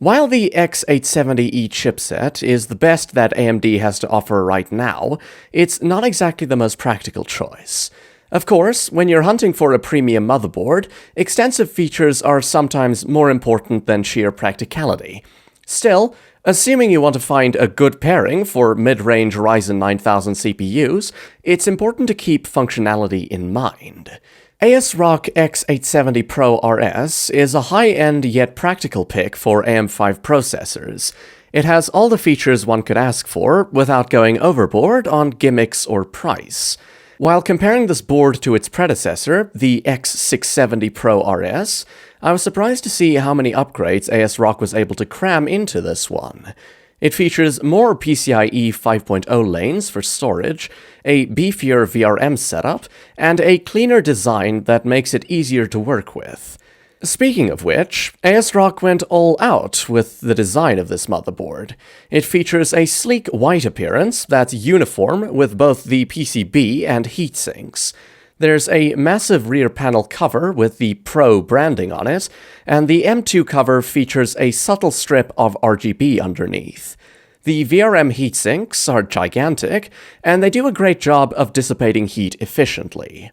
While the X870E chipset is the best that AMD has to offer right now, it's not exactly the most practical choice. Of course, when you're hunting for a premium motherboard, extensive features are sometimes more important than sheer practicality. Still, assuming you want to find a good pairing for mid-range Ryzen 9000 CPUs, it's important to keep functionality in mind. ASRock X870 Pro RS is a high-end yet practical pick for AM5 processors. It has all the features one could ask for without going overboard on gimmicks or price. While comparing this board to its predecessor, the X670 Pro RS, I was surprised to see how many upgrades ASRock was able to cram into this one. It features more PCIe 5.0 lanes for storage, a beefier VRM setup, and a cleaner design that makes it easier to work with. Speaking of which, ASRock went all out with the design of this motherboard. It features a sleek white appearance that's uniform with both the PCB and heatsinks. There's a massive rear panel cover with the Pro branding on it, and the M2 cover features a subtle strip of RGB underneath. The VRM heatsinks are gigantic, and they do a great job of dissipating heat efficiently.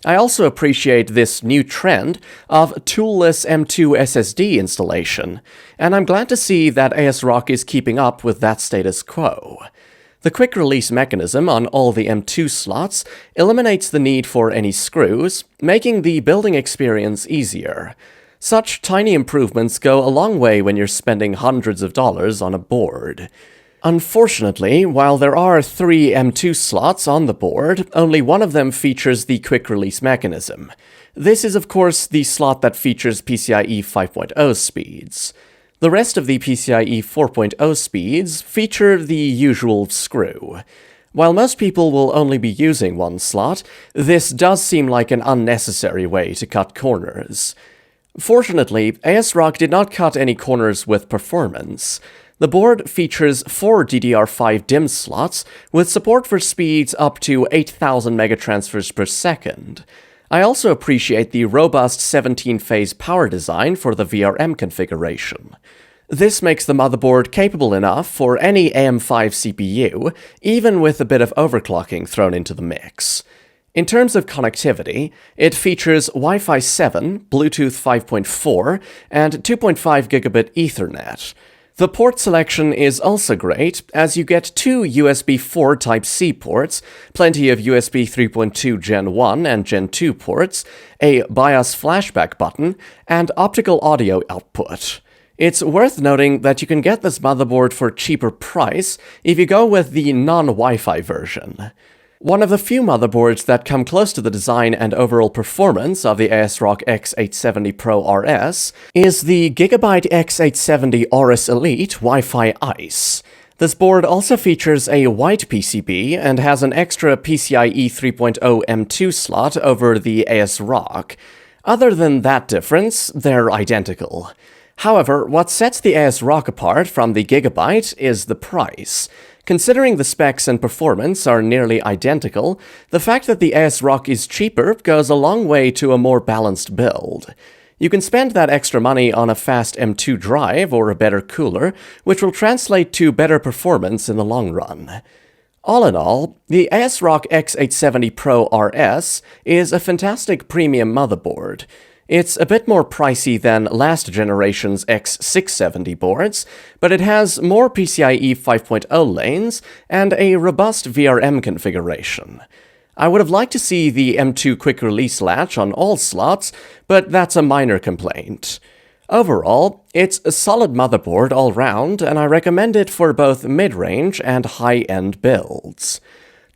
I also appreciate this new trend of toolless M2 SSD installation, and I'm glad to see that ASRock is keeping up with that status quo. The quick release mechanism on all the M2 slots eliminates the need for any screws, making the building experience easier. Such tiny improvements go a long way when you're spending hundreds of dollars on a board. Unfortunately, while there are 3 M2 slots on the board, only one of them features the quick release mechanism. This is of course the slot that features PCIe 5.0 speeds. The rest of the PCIe 4.0 speeds feature the usual screw. While most people will only be using one slot, this does seem like an unnecessary way to cut corners. Fortunately, ASRock did not cut any corners with performance. The board features 4 DDR5 DIMM slots with support for speeds up to 8,000 megatransfers per second. I also appreciate the robust 17-phase power design for the VRM configuration. This makes the motherboard capable enough for any AM5 CPU, even with a bit of overclocking thrown into the mix. In terms of connectivity, it features Wi-Fi 7, Bluetooth 5.4, and 2.5 gigabit Ethernet. The port selection is also great, as you get 2 USB 4 Type-C ports, plenty of USB 3.2 Gen 1 and Gen 2 ports, a BIOS flashback button, and optical audio output. It's worth noting that you can get this motherboard for a cheaper price if you go with the non-Wi-Fi version. One of the few motherboards that come close to the design and overall performance of the ASRock X870 Pro RS is the Gigabyte X870 Aorus Elite Wi-Fi Ice. This board also features a white PCB and has an extra PCIe 3.0 M2 slot over the ASRock. Other than that difference, they're identical. However, what sets the ASRock apart from the Gigabyte is the price. Considering the specs and performance are nearly identical, the fact that the ASRock is cheaper goes a long way to a more balanced build. You can spend that extra money on a fast M2 drive or a better cooler, which will translate to better performance in the long run. All in all, the ASRock X870 Pro RS is a fantastic premium motherboard. It's a bit more pricey than last generation's X670 boards, but it has more PCIe 5.0 lanes and a robust VRM configuration. I would have liked to see the M2 quick release latch on all slots, but that's a minor complaint. Overall, it's a solid motherboard all round, and I recommend it for both mid-range and high-end builds.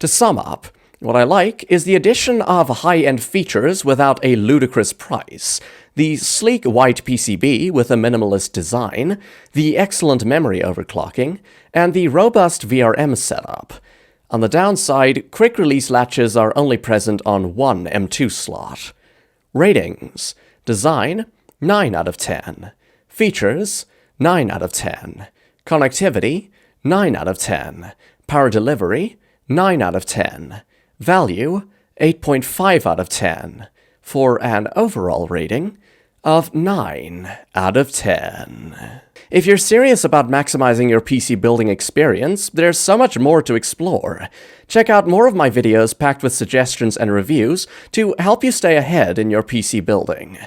To sum up, what I like is the addition of high-end features without a ludicrous price, the sleek white PCB with a minimalist design, the excellent memory overclocking, and the robust VRM setup. On the downside, quick-release latches are only present on one M2 slot. Ratings: Design, 9 out of 10. Features, 9 out of 10. Connectivity, 9 out of 10. Power delivery, 9 out of 10. Value, 8.5 out of 10. For an overall rating, of 9 out of 10. If you're serious about maximizing your PC building experience, there's so much more to explore. Check out more of my videos packed with suggestions and reviews to help you stay ahead in your PC building.